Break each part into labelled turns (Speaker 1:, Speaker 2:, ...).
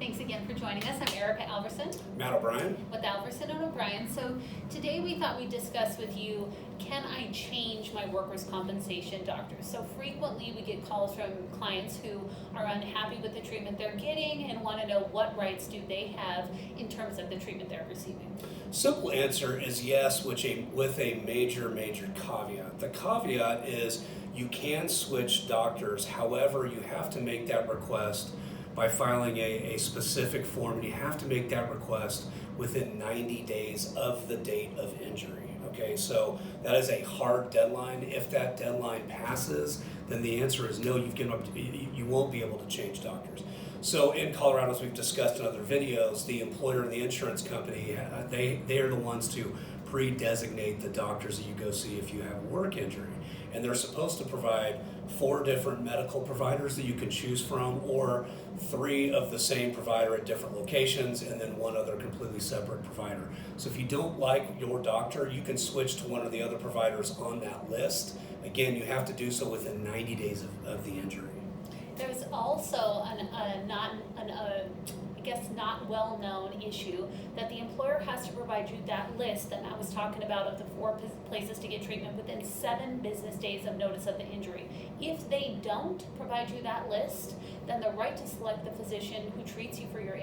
Speaker 1: Thanks again for joining us. I'm Erica Alverson
Speaker 2: Matt O'Brien.
Speaker 1: with Alverson O'Brien. So today we thought we'd discuss with you, can I change my workers' compensation doctor? So frequently we get calls from clients who are unhappy with the treatment they're getting and want to know what rights do they have in terms of the treatment they're receiving.
Speaker 2: Simple answer is yes, with a major caveat. The caveat is you can switch doctors, however, you have to make that request by filing a specific form, and you have to make that request within 90 days of the date of injury. Okay, so that is a hard deadline. If that deadline passes, then the answer is no, you won't be able to change doctors. So in Colorado, as we've discussed in other videos, the employer and the insurance company, they are the ones to pre-designate the doctors that you go see if you have a work injury. And they're supposed to provide 4 different medical providers that you can choose from, or 3 of the same provider at different locations, and then 1 other completely separate provider. So if you don't like your doctor, you can switch to one of the other providers on that list. Again, you have to do so within 90 days of the injury.
Speaker 1: There's also not well-known issue that the employer has to provide you that list that Matt was talking about of the 4 places to get treatment within 7 business days of notice of the injury. If they don't provide you that list, then the right to select the physician who treats you for your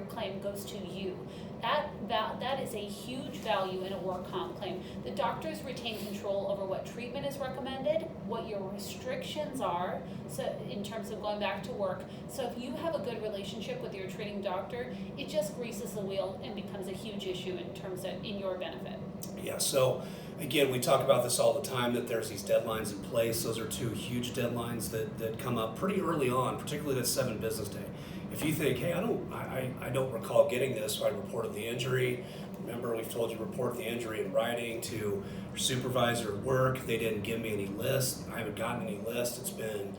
Speaker 1: claim goes to you. That is a huge value in a work comp claim. The doctors retain control over what treatment is recommended, what your restrictions are, so in terms of going back to work. So if you have a good relationship with your treating doctor, it just greases the wheel and becomes a huge issue in your benefit.
Speaker 2: Yeah, so again, we talk about this all the time, that there's these deadlines in place. Those are 2 huge deadlines that come up pretty early on, particularly that 7 business day. If you think, hey, I don't recall getting this, so I reported the injury. Remember, we've told you to report the injury in writing to your supervisor at work. They didn't give me any list. I haven't gotten any list. It's been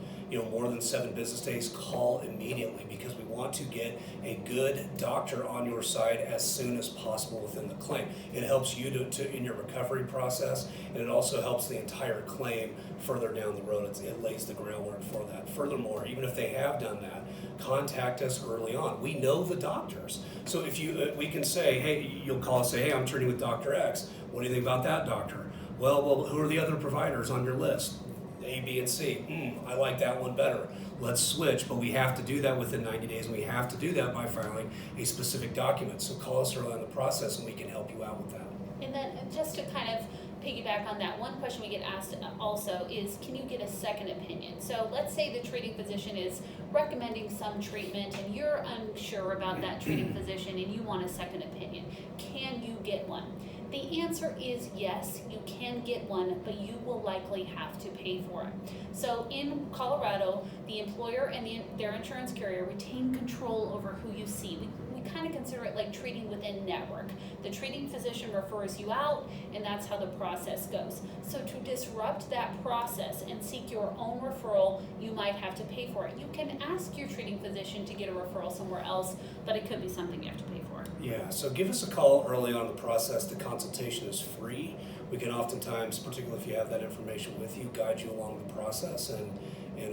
Speaker 2: more than 7 business days. Call immediately, because we want to get a good doctor on your side as soon as possible within the claim. It helps you to in your recovery process, and it also helps the entire claim further down the road. It lays the groundwork for that. Furthermore, even if they have done that, contact us early on. We know the doctors, so if we can say, hey, you'll call and say, hey, I'm treating with Dr. X. What do you think about that doctor? Well, who are the other providers on your list? A, B, and C. I like that one better. Let's switch, but we have to do that within 90 days, and we have to do that by filing a specific document. So call us early in the process, and we can help you out with that.
Speaker 1: And then just to kind of piggyback on that, one question we get asked also is, can you get a second opinion? So let's say the treating physician is recommending some treatment and you're unsure about that treating physician and you want a second opinion. Can you get one? The answer is yes, you can get one, but you will likely have to pay for it. So in Colorado, the employer and their insurance carrier retain control over who you see. We kind of consider it like treating within network. The treating physician refers you out, and that's how the process goes. So to disrupt that process and seek your own referral, you might have to pay for it. You can ask your treating physician to get a referral somewhere else, but it could be something you have to pay for.
Speaker 2: Yeah, so give us a call early on in the process. The consultation is free. We can oftentimes, particularly if you have that information with you, guide you along the process and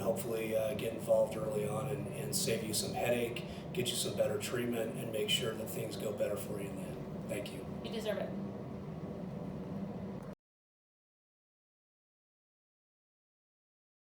Speaker 2: hopefully get involved early on and save you some headache, get you some better treatment, and make sure that things go better for you in the end. Thank you.
Speaker 1: You deserve it.